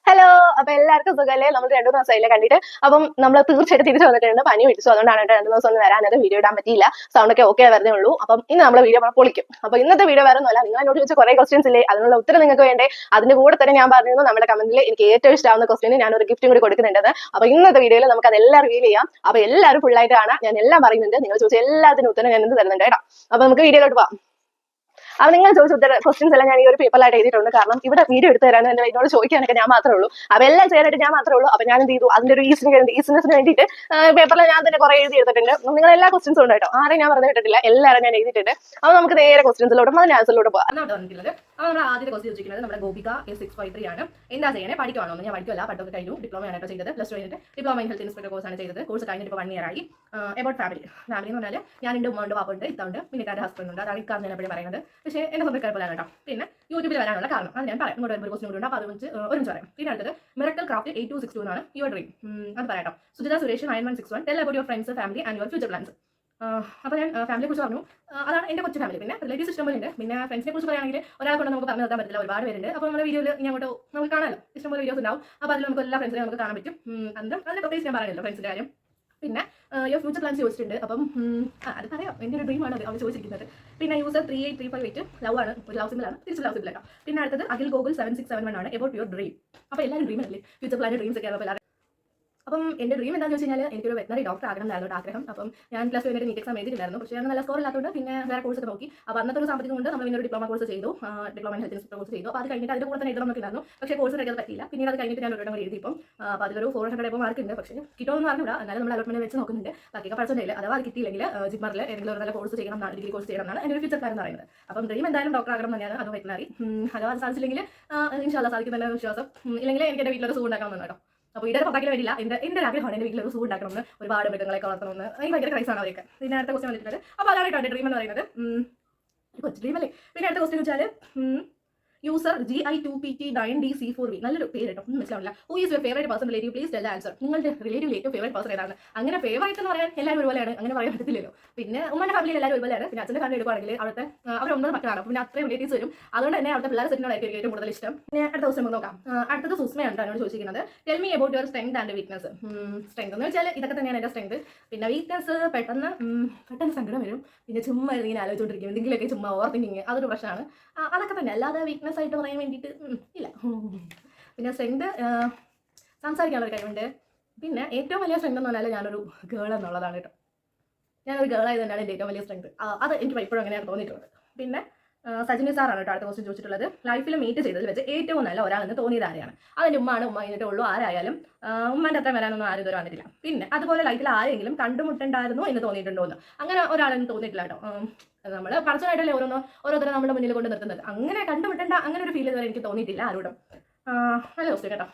Hello, അപ്പൊ എല്ലാവർക്കും സുഖമല്ലേ? നമ്മൾ 2 ദിവസമായില്ലേ കണ്ടിട്ട്. അപ്പം നമ്മൾ തീർച്ചയായിട്ടും തിരിച്ചു വന്നിട്ടുണ്ട്. പനി പിടിച്ചു, അതുകൊണ്ടാണ് 2 ദിവസം ഒന്നും വരാനത് വീഡിയോ ഇടാൻ പറ്റിയില്ല. സൗണ്ട് ഒക്കെ ഓക്കെ വരുന്നേ ഉള്ളൂ. അപ്പം ഇന്ന് നമ്മളെ വീഡിയോ പൊളിക്കും. അപ്പൊ ഇന്നത്തെ വീഡിയോ വേറെ ഒന്നുമല്ല, നിങ്ങൾ എന്നോട് ചോദിച്ച കുറെ ക്വസ്റ്റ്യൻസ് ഇല്ലേ, അതിനുള്ള ഉത്തരം നിങ്ങൾക്ക് വേണ്ടേ. അതിന്റെ കൂടെ തന്നെ ഞാൻ പറഞ്ഞിരുന്നു നമ്മുടെ കമന്റിൽ എനിക്ക് ഏറ്റവും ഇഷ്ടമാവുന്ന ക്വസ്റ്റിന് ഞാൻ ഒരു ഗിഫ്റ്റും കൂടി കൊടുക്കുന്നുണ്ടെന്ന്. അപ്പൊ ഇന്നത്തെ വീഡിയോയിൽ നമുക്ക് അതെല്ലാം റിവീൽ ചെയ്യാം. അപ്പൊ എല്ലാവരും ഫുൾ ആയിട്ട് കാണാം. ഞാൻ എല്ലാം പറയുന്നുണ്ട്. നിങ്ങൾ ചോദിച്ച എല്ലാത്തിനും ഉത്തരം ഞാൻ എന്ത് തരുന്നുണ്ട് കേട്ടോ. അപ്പൊ നമുക്ക് വീഡിയോയിലോട്ട് പോവാം. അപ്പൊ നിങ്ങൾ ചോദിച്ച ക്വസ്റ്റ്യൻസ് എല്ലാം ഞാൻ ഈ ഒരു പേപ്പറിലായിട്ട് എഴുതിയിട്ടുണ്ട്. കാരണം ഇവിടെ വീഡിയോ എടുത്ത് തരാൻ എന്നോട് ചോദിക്കാനൊക്കെ ഞാൻ മാത്രമേ ഉള്ളൂ. അപ്പൊ എല്ലാം ചെയ്യാനായിട്ട് ഞാൻ മാത്രമേ ഉള്ളൂ. അപ്പൊ ഞാൻ എന്ത് ചെയ്തു, അതിന്റെ ഒരു ഈസിനെസ്സിന് വേണ്ടിയിട്ട് പേപ്പറിൽ ഞാൻ തന്നെ കുറെ എഴുതി എടുത്തിട്ടുണ്ട്. നിങ്ങൾ എല്ലാ ക്വസ്റ്റ്യൻസും ഉണ്ട് കേട്ടോ, ആരെയും ഞാൻ പറഞ്ഞു കേട്ടിട്ടില്ല, എല്ലാവരും ഞാൻ എഴുതിയിട്ടുണ്ട്. അപ്പൊ നമുക്ക് നേരെ ക്വസ്റ്റ്യൻസിലോട്ടും അതിന്റെ ആൻസറിലോട്ട് പോകാം. വന്നിട്ടുള്ളത് അപ്പോൾ നമ്മൾ ആദ്യത്തെ ക്വസ്റ്റ്യൻ ചോദിക്കുന്നത് നമ്മുടെ ഗോപിക S653 ആണ്. എന്താ ചെയ്യണേ, പഠിക്കുവാണോ? ഞാൻ പഠിക്കുമല്ല, പഠിത്തമൊക്കെ കഴിഞ്ഞു. ഡിപ്ലോമ ആണ് ചെയ്തത്. പ്ലസ് 2 കഴിഞ്ഞിട്ട് diploma in health inspector course ആണ് ചെയ്തത്. കോഴ്സ് കഴിഞ്ഞിട്ട് ഇപ്പോൾ 1 year ആയി. എബൌട്ട് ഫാമിലി എന്ന് പറഞ്ഞാൽ ഞാനുണ്ട്, ഉമ്മ ഉണ്ട്, പാപ്പുണ്ട്, ഇത്തുണ്ട്, പിന്നെ എൻ്റെ ഹസ്ബൻഡ് ഉണ്ട്. അതാണ് ഇക്കാന്ന് ഞാൻ എപ്പോഴും പറയുന്നത്. പക്ഷേ എൻ്റെ സ്വന്തം കുഴപ്പമില്ല കേട്ടോ. പിന്നെ യൂട്യൂബിൽ വരാനുള്ള കാരണം അത് ഞാൻ പറയാം. ഇങ്ങോട്ട് ഒരു ക്വസ്റ്റ്യൻ കൂടി ഉണ്ട്, അപ്പോൾ അത് വെച്ച് ഒരുമിച്ച് പറയാം. പിന്നെ അടുത്തത് മിറക്കൽ ക്രാഫ്റ്റ് 8262 ആണ് യുവർ ഡ്രീം. അത് പറയാം. Sujitha Suresh 9161 tell about your friends, family and your future plans. അപ്പോൾ ഞാൻ ഫാമിലിയെ കുറിച്ച് പറഞ്ഞു. അതാണ് എൻ്റെ കൊച്ചു ഫാമിലി. പിന്നെ റിലേറ്റീവ്സ് ഇഷ്ടംപോലെ ഉണ്ട്. പിന്നെ ഫ്രണ്ട്സിനെ കുറിച്ച് പറയുകയാണെങ്കിൽ ഒരാളെ കൊണ്ട് നമുക്ക് പറഞ്ഞു നിർത്താൻ പറ്റില്ല, ഒരുപാട് പേരുണ്ട്. അപ്പോൾ നമ്മുടെ വീഡിയോയിൽ ഇങ്ങോട്ട് നമുക്ക് കാണാമല്ലോ, ഇഷ്ടംപോലെ വീഡിയോസ് ഉണ്ടാവും. അപ്പോൾ അതിൽ നമുക്ക് എല്ലാ ഫ്രണ്ട്സിനെ നമുക്ക് കാണാൻ പറ്റും. അതിൻ്റെ പ്രത്യേകിച്ച് ഞാൻ പറയുമല്ലോ ഫ്രണ്ട്സിൻ്റെ കാര്യം. പിന്നെ യുവർ ഫ്യൂച്ചർ പ്ലാൻസ് ചോദിച്ചിട്ടുണ്ട്. അപ്പം അത് പറയാം, എൻ്റെ ഒരു ഡ്രീമാണ് അവർ ചോദിച്ചിരിക്കുന്നത്. പിന്നെ യൂസർ 38358 ലവ് ആണ്, ഒരു ലവ് സിമ്പിൾ ആണ്, തിരിച്ച് ലവ് സിമ്പിൾ കേട്ടോ. പിന്നെ അടുത്തത് അഖിൽ ഗോകുൽ 7671 ആണ് എബൌട്ട് യുവർ ഡ്രീം. അപ്പോൾ എല്ലാവരും ഡ്രീം അല്ലേ, ഫ്യൂച്ചർ പ്ലാൻ ഡ്രീംസ് ഒക്കെ ആകുമ്പോൾ അപ്പം എൻ്റെ ഡ്രീം എന്താണെന്ന് വെച്ച് കഴിഞ്ഞാൽ എനിക്കൊരു വെറ്റനറി ഡോക്ടർ ആകണം എന്നായിരുന്നു ആഗ്രഹം. അപ്പം ഞാൻ പ്ലസ് 2 കഴിഞ്ഞിട്ട് നീറ്റ് എക്സാം എഴുതിയിട്ടുണ്ടായിരുന്നു. പക്ഷേ ഞാൻ നല്ല സ്കോർ ഇല്ലാത്തതുകൊണ്ട് പിന്നെ വേറെ കോഴ്സ് ഒക്കെ നോക്കി. അപ്പോൾ അന്നത്തെ ഒരു സാമ്പത്തികം കൊണ്ട് നമ്മൾ ഒരു ഡിപ്ലോമ കോഴ്സ് ചെയ്തു, diploma in health inspector course ചെയ്തു. അപ്പോൾ അത് കഴിഞ്ഞിട്ട് അതിൻ്റെ കൂടെ തന്നെ എഴുതണം ഉണ്ടായിരുന്നു. പക്ഷേ കോഴ്സ് റെഗുലർ പറ്റിയില്ല. പിന്നീട് അത് കഴിഞ്ഞിട്ട് ഞാൻ ഒരു കൂടി എഴുതി. ഇപ്പം അപ്പോൾ അതിലൊരു 400 ഇപ്പോൾ മാർക്ക് ഉണ്ട്. പക്ഷേ കിട്ടുമെന്ന് പറഞ്ഞില്ല, എന്നാലും നമ്മൾ അലോട്ട്മെന്റ് വെച്ച് നോക്കുന്നുണ്ട്. ബാക്കിയൊക്കെ പഠിച്ചിട്ടില്ല. അഥവാ അത് കിട്ടിയില്ലെങ്കിൽ ജിമ്മറിൽ ഏതെങ്കിലും ഒരു നല്ല കോഴ്സ് ചെയ്യണം എന്നാണ്, ഡിഗ്രി കോഴ്സ് ചെയ്യണം എന്നാണ് എൻ്റെ ഒരു ഫ്യൂച്ചർ കാര്യം പറയുന്നത്. അപ്പം ഡ്രീം എന്തായാലും ഡോക്ടർ ആകണം തന്നെയാണ്. അത് വെറ്റനറി. അഥവാ അത് സാധിച്ചില്ലെങ്കിൽ ഇൻഷാല്ലാ സാധിക്കുമെന്ന വിശ്വാസം. ഇല്ലെങ്കിൽ എനിക്ക് എൻ്റെ വീട്ടിലൊരു സൂ ഉണ്ടാക്കണം കേട്ടോ. അപ്പോൾ ഇതൊരു പത്താക്കിൽ വരില്ല. എൻ്റെ ഒരു ആഗ്രഹമാണ് എൻ്റെ വീട്ടിലൊരു സൂ ഉണ്ടാക്കണമെന്ന്, ഒരുപാട് മൃഗങ്ങളൊക്കെ വളർത്തണമെന്ന്. എനിക്ക് ഭയങ്കര ക്രൈസാണ് അവരൊക്കെ. പിന്നെ അടുത്ത ക്വസ്റ്റ്യൻ വന്നിട്ടുണ്ട്. അപ്പോൾ അതാണ് കേട്ടോ എൻ്റെ ഡ്രീം എന്ന് പറയുന്നത്. കൊച്ചു ഡ്രീം അല്ലേ. പിന്നെ അടുത്ത ക്വസ്റ്റ്യൻ വെച്ചാൽ യൂസർ GI2PT9DC4V, നല്ലൊരു പേര് കേട്ടോ, ഒന്നും മനസ്സിലാവില്ല. Who is your favourite person relative, please tell the answer. നിങ്ങളുടെ റിലേറ്റീവ് ഏറ്റവും ഫേവറേറ്റ് പേഴ്സൺ ഏതാണ്? അങ്ങനെ ഫേവറേറ്റ് എന്ന് പറയാൻ എല്ലാവരും ഒരുപോലെയാണ്, അങ്ങനെ പറയാൻ പറ്റില്ലല്ലോ. പിന്നെ ഉമ്മൻ്റെ ഫാമിലിയിൽ എല്ലാവരും ഒരുപോലെയാണ്. പിന്നെ അച്ഛൻ്റെ ഫാമിലി എടുക്കുകയാണെങ്കിൽ അവിടുത്തെ അവർ 9 മക്കളാണ്. അപ്പോൾ പിന്നെ അത്രയും റിലേറ്റീവ്സ് വരും. അതുകൊണ്ട് തന്നെ അവിടുത്തെ പിള്ളേർ സെറ്റിനോടായിരിക്കും എനിക്ക് ഏറ്റവും കൂടുതൽ ഇഷ്ടം. പിന്നെ അടുത്ത ദിവസം നമുക്ക് നോക്കാം. അടുത്തത് സുസ്മയാണ് എന്നോട് ചോദിച്ചിരിക്കുന്നത്. Tell me about your strength and weakness. Strength എന്ന് വെച്ചാൽ ഇതൊക്കെ തന്നെയാണ് എൻ്റെ സ്ട്രെങ്ത്. പിന്നെ വീക്ക്നസ് പെട്ടെന്ന് സങ്കടം വരും. പിന്നെ ചുമ്മാ ഇങ്ങനെ ആലോചിച്ചുകൊണ്ടിരിക്കും, എന്തെങ്കിലുമൊക്കെ ചുമ്മാ ഓവർ തിങ്കിങ്, അതൊരു പ്രശ്നമാണ്. അതൊക്കെ തന്നെ, അല്ലാതെ വീക്ക്നസ് ആയിട്ട് പറയാൻ വേണ്ടിയിട്ട് ഇല്ല. പിന്നെ സ്ട്രെങ്ത് സംസാരിക്കാനുള്ള ഒരു കഴിവുണ്ട്. പിന്നെ ഏറ്റവും വലിയ സ്ട്രെങ്ത് എന്ന് പറഞ്ഞാൽ ഞാനൊരു ഗേൾ എന്നുള്ളതാണ് കേട്ടോ. ഞാനൊരു ഗേൾ ആയത് തന്നെയാണ് എൻ്റെ ഏറ്റവും വലിയ സ്ട്രെങ്ത്. അത് എനിക്ക് ഇപ്പോഴും അങ്ങനെയാണ് തോന്നിയിട്ടുള്ളത്. പിന്നെ സജിനി സാറാണ് കേട്ടോ അടുത്ത ക്വസ്റ്റ്യൻ ചോദിച്ചിട്ടുള്ളത്. ലൈഫിൽ മീറ്റ് ചെയ്തതിൽ വെച്ച് ഏറ്റവും നല്ല ഒരാളെന്ന് തോന്നിയത് ആരെയാണ്? അതെൻ്റെ ഉമ്മയാണ്. ഉമ്മ കഴിഞ്ഞിട്ടേ ഉള്ളൂ ആരായാലും. ഉമ്മാൻ്റെ അത്ര വരാനൊന്നും ആരും ഇതുവരെ വന്നിട്ടില്ല. പിന്നെ അതുപോലെ ലൈഫിൽ ആരെങ്കിലും കണ്ടുമുട്ടുണ്ടായിരുന്നു എന്ന് തോന്നിയിട്ടുണ്ടോ എന്ന്, അങ്ങനെ ഒരാളെന്ന് തോന്നിയിട്ടില്ല കേട്ടോ. നമ്മൾ പർസണായിട്ടല്ലേ ഓരോരുത്തരെ നമ്മുടെ മുന്നിൽ കൊണ്ട് നിർത്തുന്നത്. അങ്ങനെ കണ്ടുമുട്ടേണ്ട അങ്ങനെ ഒരു ഫീൽ ഇതുവരെ എനിക്ക് തോന്നിയിട്ടില്ല ആരോടും. നല്ല ക്വസ്റ്റ്യൻ കേട്ടോ.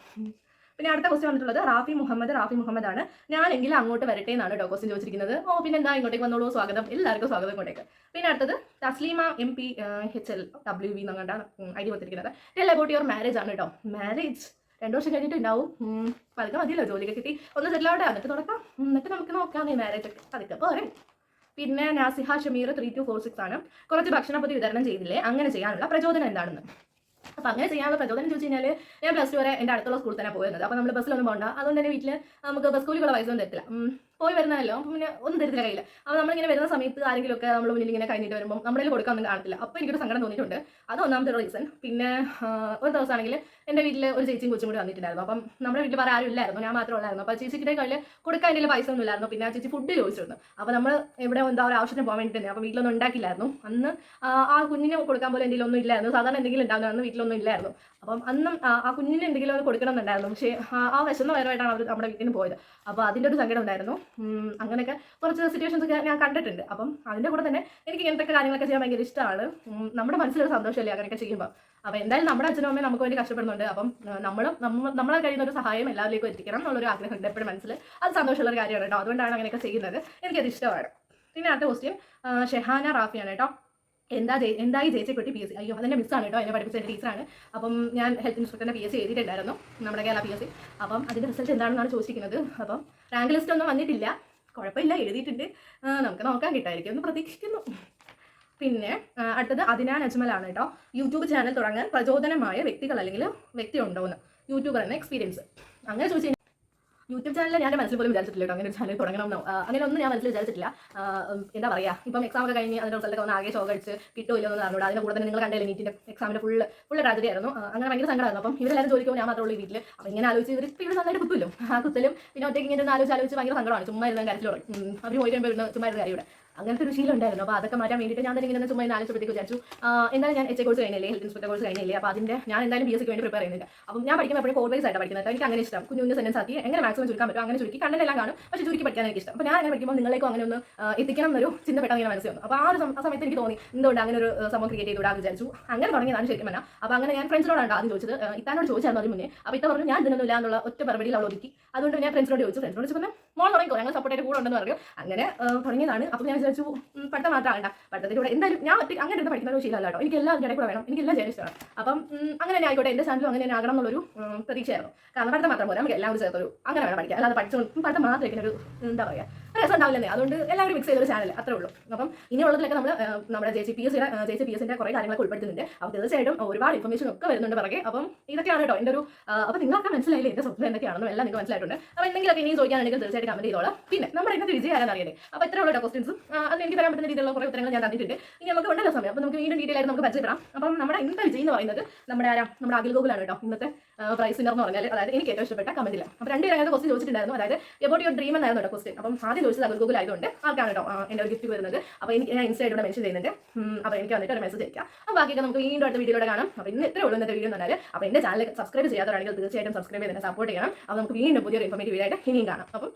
പിന്നെ അടുത്ത ക്വസ്റ്റ്യൻ വന്നിട്ടുള്ളത് റാഫി മുഹമ്മദ് ആണ്. ഞാനെങ്കിലും അങ്ങോട്ട് വരട്ടെ എന്നാണ് കേട്ടോ ക്വസ്റ്റ്യൻ ചോദിച്ചിരിക്കുന്നത്. പിന്നെ എന്താ, ഇങ്ങോട്ടേക്ക് വന്നോളൂ, സ്വാഗതം, എല്ലാവർക്കും സ്വാഗതം ഇങ്ങോട്ടേക്ക്. പിന്നെ അടുത്തത് തസ്ലീമ MPHLWV എന്നങ്ങാണ്ടാണ് ഐഡി കൊടുത്തിരിക്കുന്നത്. ടെൽ അബൌട്ട് യുവർ മാരേജ് ആണ് കേട്ടോ. മാരേജ് 2 വർഷം കഴിഞ്ഞിട്ട് ഉണ്ടാവും. പതുക്കെ മതിയല്ലോ, ജോലിയൊക്കെ കിട്ടി ഒന്ന് സെറ്റിലാവട്ടെ, എന്നിട്ട് തുടക്കാം, എന്നിട്ട് നമുക്ക് നോക്കാം ഈ മാരേജ് ഒക്കെ പതുക്കെ പോരെ. പിന്നെ നാസിഹ ഷമീർ 3246 ആണ്. കുറച്ച് ഭക്ഷണപ്പൊതി വിതരണം ചെയ്തില്ലേ, അങ്ങനെ ചെയ്യാനുള്ള പ്രചോദനം എന്താണെന്ന്. അപ്പോൾ അങ്ങനെ ചെയ്യാനുള്ള പ്രചോദനം ചോദിച്ചു കഴിഞ്ഞാൽ ഞാൻ പ്ലസ് 2 വരെ എൻ്റെ അടുത്തുള്ള സ്കൂളിൽ തന്നെ പോയിരുന്നത്. അപ്പോൾ നമ്മൾ ബസ്സിലൊന്നും പോകണ്ട, അതുകൊണ്ട് തന്നെ വീട്ടിൽ നമുക്ക് ബസ് കൂലിക്കുള്ള പൈസ ഒന്നും തരില്ല. പോയി വരുന്നതല്ലോ, പിന്നെ ഒന്നും തരത്തില്ല കയ്യിൽ. അപ്പോൾ നമ്മളിങ്ങനെ വരുന്ന സമയത്ത് ആരെങ്കിലുമൊക്കെ നമ്മൾ മുന്നിൽ ഇങ്ങനെ കഴിഞ്ഞിട്ട് വരുമ്പോൾ നമ്മുടെ കൊടുക്കാനൊന്നും കാണത്തില്ല. അപ്പോൾ എനിക്കൊരു സങ്കടം തോന്നിയിട്ടുണ്ട്. അത് ഒന്നാമത്തെ റീസൺ. പിന്നെ ഒരു ദിവസമാണെങ്കിൽ എൻ്റെ വീട്ടിൽ ഒരു ചേച്ചിയും കൊച്ചും കൂടി വന്നിട്ടുണ്ടായിരുന്നു. അപ്പം നമ്മുടെ വീട്ടിൽ വേറെ ആരും ഇല്ലായിരുന്നു, ഞാൻ മാത്രമേ ഉള്ളായിരുന്നു. അപ്പോൾ ചേച്ചിയുടെ കയ്യിൽ കൊടുക്കാൻ എൻ്റെ പൈസ ഒന്നും ഇല്ലായിരുന്നു. പിന്നെ ആ ചേച്ചി ഫുഡ് ചോദിച്ചിരുന്നു. അപ്പോൾ നമ്മൾ എവിടെ എന്താ ഒരു ആവശ്യത്തിന് പോകാൻ വേണ്ടിയിട്ട് തന്നെ, അപ്പോൾ വീട്ടിലൊന്നും ഉണ്ടാക്കില്ലായിരുന്നു അന്ന്. ആ കുഞ്ഞിന് കൊടുക്കാൻ പോലെ എന്തെങ്കിലും ഒന്നും ഇല്ലായിരുന്നു. സാധാരണ എന്തെങ്കിലും ഉണ്ടാകുന്ന അന്ന് വീട്ടിലൊന്നും ഇല്ലായിരുന്നു. അപ്പം അന്നും ആ കുഞ്ഞിന് എന്തെങ്കിലും അത് കൊടുക്കണം എന്നുണ്ടായിരുന്നു. പക്ഷേ ആ വിശന്ന വയറുമായിട്ടാണ് അവർ നമ്മുടെ വീട്ടിൽ നിന്ന് പോയത്. അപ്പോൾ അതിൻ്റെ ഒരു സങ്കടം ഉണ്ടായിരുന്നു. അങ്ങനെയൊക്കെ കുറച്ച് സിറ്റുവേഷൻസ് ഒക്കെ ഞാൻ കണ്ടിട്ടുണ്ട്. അപ്പം അതിൻ്റെ കൂടെ തന്നെ എനിക്ക് ഇങ്ങനത്തെ കാര്യങ്ങളൊക്കെ ചെയ്യാൻ ഭയങ്കര ഇഷ്ടമാണ്. നമ്മുടെ മനസ്സിലൊരു സന്തോഷമല്ലേ അങ്ങനെയൊക്കെ ചെയ്യുമ്പോൾ. അപ്പോൾ എന്തായാലും നമ്മുടെ അച്ഛനും അമ്മയും നമുക്ക് വേണ്ടി കഷ്ടപ്പെടുന്നുണ്ട്. അപ്പം നമ്മളെ കഴിയുന്ന ഒരു സഹായം എല്ലാവരിലേക്കും എത്തിക്കണം എന്നുള്ളൊരു ആഗ്രഹമുണ്ട് എപ്പോഴും മനസ്സിൽ. അത് സന്തോഷമുള്ളൊരു കാര്യമാണ് കേട്ടോ. അതുകൊണ്ടാണ് അങ്ങനെയൊക്കെ ചെയ്യുന്നത്. എനിക്കത് ഇഷ്ടമാണ്. പിന്നെ അടുത്ത ക്വസ്റ്റ്യൻ ഷെഹാന റാഫിയാണ് കേട്ടോ. എന്തായി ജയിച്ചെക്കുട്ടി PSC. അയ്യോ, അതെൻ്റെ മിസ്സാണ് കേട്ടോ, എന്നെ പഠിപ്പിച്ച എൻ്റെ ടീച്ചറാണ്. അപ്പം ഞാൻ ഹെൽത്ത് ഇൻസ്പെക്ടറിൻ്റെ PSC എഴുതിയിട്ടുണ്ടായിരുന്നു, നമ്മുടെ കേരള PSC. അപ്പം അതിൻ്റെ റിസൾട്ട് എന്താണെന്നാണ് ചോദിച്ചിരിക്കുന്നത്. അപ്പം റാങ്ക് ലിസ്റ്റ് ഒന്നും വന്നിട്ടില്ല, കുഴപ്പമില്ല, എഴുതിയിട്ടുണ്ട്. നമുക്ക് നോക്കാൻ കിട്ടായിരിക്കും എന്ന് പ്രതീക്ഷിക്കുന്നു. പിന്നെ അടുത്തത് അദിനാൻ അജ്മലാണ് കേട്ടോ. യൂട്യൂബ് ചാനൽ തുടങ്ങാൻ പ്രചോദനമായ വ്യക്തികൾ അല്ലെങ്കിൽ വ്യക്തി ഉണ്ടോ എന്ന്. യൂട്യൂബർ എന്ന എക്സ്പീരിയൻസ് അങ്ങനെ ചോദിച്ചു. യൂട്യൂബ് ചാനൽ ഞാൻ മനസ്സിൽ പോലും വിചാരിച്ചിട്ടില്ല കേട്ടോ, അങ്ങനെ ഒരു ചാനൽ തുടങ്ങണമെന്നോ അങ്ങനെ ഒന്നും ഞാൻ മനസ്സിൽ വിചാരിച്ചിട്ടില്ല. എന്താ പറയുക, ഇപ്പം എക്സാം ഒക്കെ കഴിഞ്ഞ് അതിൻ്റെ റിസൾട്ട് വന്ന് ആകെ ചോദിച്ച് കിട്ടുമല്ലോ എന്ന് അറിഞ്ഞൂടാ. അതിൻ്റെ കൂടെ തന്നെ നിങ്ങൾ കണ്ടില്ലേ നീറ്റിൻ്റെ എക്സാമിൻ്റെ ഫുള്ള് ട്രാജഡി ആയിരുന്നു. അങ്ങനെ ഭയങ്കര സങ്കടമായിരുന്നു. അപ്പം ഇവരെല്ലാവരും ചോദിക്കുമ്പോൾ ഞാൻ മാത്രമേ ഉള്ളൂ വീട്ടിൽ. അപ്പം ഇങ്ങനെ ആലോചിച്ച് ഇവർ ഇപ്പോൾ ഇവിടെ നന്നായിട്ട് കുത്തുമല്ലോ, ആ കുത്തലും പിന്നെ ഒറ്റയ്ക്ക് ഇങ്ങനെ ആലോചിച്ച് ഭയങ്കര സങ്കടമാണ്. ചുമ്മാ ഇരുന്ന് കരച്ചിൽ തുടങ്ങി. അവർ പോയി കഴിയുമ്പോൾ ചുമ്മാ ഇരുന്ന് കരയുടെ അങ്ങനത്തെ ഒരു ശീലം ഉണ്ടായിരുന്നു. അപ്പോൾ അതൊക്കെ മാറ്റാൻ വേണ്ടിയിട്ട് ഞാൻ തന്നെ ഇങ്ങനെ ചുമ്മാ ആലോചിച്ചപ്പോഴത്തേക്ക് വിചാരിച്ചു എന്തായാലും ഞാൻ HA കോഴ്സ് കഴിഞ്ഞില്ലേ, ഹെൽത്ത് ഇൻസ്പെക്ടർ കോഴ്സ് കഴിഞ്ഞില്ലേ, അപ്പോൾ അതിൻ്റെ ഞാൻ എന്തായാലും BSc വേണ്ടി പ്രിപ്പയർ ചെയ്യുന്നില്ല. അപ്പം ഞാൻ പഠിക്കുമ്പോൾ എപ്പോഴും കോഡ് വൈസ് ആയിട്ട് പഠിക്കുന്നത്. എനിക്ക് അങ്ങനെ ഇഷ്ടം, കുഞ്ഞു സെൻറ്റൻസ് ആക്കി എങ്ങനെ മാക്സിമം ചുരുക്കാൻ പറ്റും അങ്ങനെ ചുരുക്കി കണ്ടന്റ് എല്ലാം കാണും, പക്ഷേ ചുരുക്കി പഠിക്കാൻ എനിക്ക് ഇഷ്ടം. അപ്പോൾ ഞാൻ അങ്ങനെ പഠിക്കുമ്പോൾ നിങ്ങളേക്കും അങ്ങനെ ഒന്ന് എത്തിക്കണം എന്നൊരു ചിന്ത പെട്ടെന്ന് ഇങ്ങനെ മനസ്സിൽ വന്നു. അപ്പോൾ ആ സമയത്ത് എനിക്ക് തോന്നി എന്തുകൊണ്ട് അങ്ങനെ ഒരു സംഭവം ക്രിയേറ്റ് ചെയ്തുകൂടാ വിചാരിച്ചു. അങ്ങനെ തുടങ്ങിയതാണ് ശരിക്കും പറഞ്ഞാൽ. അപ്പോൾ അങ്ങനെ ഞാൻ ഫ്രണ്ട്സിനോടാണ് ആദ്യം ചോദിച്ചത്. ഇത്താനോട് ചോദിച്ചായിരുന്നു അതിന് മുന്നേ. അപ്പോൾ ഇത്ത പറഞ്ഞു ഞാൻ ഇതിനൊന്നും ഇല്ല എന്നുള്ള ഒറ്റ മറുപടിയിൽ അവൾ ഒതുക്കി. അതുകൊണ്ട് ഞാൻ ഫ്രണ്ട്സിനോട് ചോദിച്ചു പറഞ്ഞാൽ മോൾ തുടങ്ങിക്കോ, ഞങ്ങൾ സപ്പോർട്ടായിട്ട് കൂടെ ഉണ്ടെന്ന് പറഞ്ഞു. അങ്ങനെ തുടങ്ങിയതാണ്. അപ്പോൾ ഞാൻ വിചാരിച്ചു പഠിത്തം മാത്രമാകണ്ട, പഠിത്തത്തിൻ്റെ കൂടെ എന്തായാലും ഞാൻ അങ്ങനെ എടുത്ത് പഠിക്കുന്ന ഒരു ശീലമല്ല കേട്ടോ. എനിക്ക് എല്ലാം അതിൻ്റെ കൂടെ വേണം, എനിക്ക് എല്ലാം ചെയ്യാൻ ഇഷ്ടമാണ്. അപ്പം അങ്ങനെ തന്നെ ആയിക്കോട്ടെ, എൻ്റെ ചാനലും അങ്ങനെ തന്നെ ആകണം എന്നുള്ളൊരു പ്രതീക്ഷയായിരുന്നു. കാരണം പഠിത്തം മാത്രം പോലെ നമുക്ക് എല്ലാം കൂടി ചേർത്തൊരു അങ്ങനെ വേണം പഠിക്കാം. അല്ലാതെ പഠിത്തം മാത്രം ഇങ്ങനെ ഒരു എന്താ പറയുക രസം ഉണ്ടാവില്ലെന്നേ. അതുകൊണ്ട് എല്ലാവരും മിക്സ് ചെയ്തൊരു ചാനൽ അത്രേ ഉള്ളൂ. അപ്പം ഇനിയുള്ളതിലൊക്കെ നമ്മൾ നമ്മുടെ JCPSന്റെ കുറേ കാര്യങ്ങളൊക്കെ ഉൾപ്പെടുത്തുന്നുണ്ട്. അപ്പോൾ തീർച്ചയായിട്ടും ഒരുപാട് ഇൻഫർമേഷൻ ഒക്കെ വരുന്നുണ്ട് പിറകെ. അപ്പം ഇതൊക്കെയാണ് കേട്ടോ എൻ്റെ ഒരു അപ്പോൾ നിങ്ങളൊക്കെ മനസ്സിലായില്ലേ എൻ്റെ സ്വപ്നം എന്തൊക്കെയാണെന്നും എല്ലാം നിങ്ങൾക്ക് മനസ്സിലായിട്ടുണ്ട്. അപ്പോൾ എന്തെങ്കിലുമൊക്കെ ഇനിയും ചോദിക്കാനുണ്ടെങ്കിൽ തീർച്ചയായിട്ടും കമന്റ് ചെയ്തോളാം. പിന്നെ നമ്മുടെ ഇന്നത്തെ വിജയം ആരാന്ന് അറിയണ്ടേ. അപ്പോൾ ഇത്രേ ഉള്ളൂ ക്വസ്റ്റ്യൻസും അതിന് എനിക്ക് തരാൻ പറ്റുന്ന രീതിയിലുള്ള കുറേ ഉത്തരങ്ങൾ ഞാൻ തന്നിട്ടുണ്ട്. ഇനി നമുക്ക് ഉണ്ടല്ലോ സമയം, അപ്പോൾ നമുക്ക് വീണ്ടും ഡീറ്റെയിൽ ആയിട്ട് നമുക്ക് പരിചയപ്പെടാം. അപ്പം നമ്മുടെ ഇന്നത്തെ വിജയം എന്ന് പറയുന്നത് നമ്മുടെ അഖിൽ ഗോകുലാണ് കേട്ടോ ഇന്നത്തെ പ്രൈസ് വിന്നർ എന്ന് പറഞ്ഞാൽ. അതായത് എനിക്ക് ഏറ്റവും ഇഷ്ടപ്പെട്ട കമന്റില്ല. അപ്പോൾ രണ്ടുപേരും അങ്ങനെ ക്വസ്റ്റ്യൻ ചോദിച്ചിട്ടുണ്ടായിരുന്നു. അതായത് എബൌട്ട് യുവർ ഡ്രീം എന്നായിരുന്നു കേട്ടോ ക്വസ്റ്റ്യൻ. അപ്പം ആദ്യം ചോദിച്ചത് അഖിൽ ഗോകുൽ ആയതുകൊണ്ട് ആൾക്കാണ് കേട്ടോ എൻ്റെ ഒരു ഗിഫ്റ്റ് വരുന്നത്. അപ്പോൾ എനിക്ക് ഞാൻ ഇൻസ്റ്റ ഇവിടെ മെൻഷൻ ചെയ്യുന്നുണ്ട്. അപ്പോൾ എനിക്ക് വന്നിട്ട് ഒരു മെസ്സേജ് അയക്കാം. അപ്പോൾ ബാക്കിയൊക്കെ നമുക്ക് വീണ്ടും അടുത്ത വീഡിയോയുടെ കാണാം. അപ്പോൾ ഇന്ന് എത്രയേ ഉള്ളൂ ഇന്നത്തെ വീഡിയോ എന്ന് പറഞ്ഞാൽ. അപ്പോൾ എൻ്റെ ചാനൽ സബ്സ്ക്രൈബ് ചെയ്യാത്തവരാണെങ്കിൽ തീർച്ചയായിട്ടും സബ്സ്ക്രൈബ് ചെയ്ത് സപ്പോർട്ട് ചെയ്യണം. അപ്പോൾ നമുക്ക് വീണ്ടും പുതിയൊരു ഇൻഫോർമേറ്റീവ് വീഡിയോ ആയിട്ട് ഇനിയും കാണാം. അപ്പം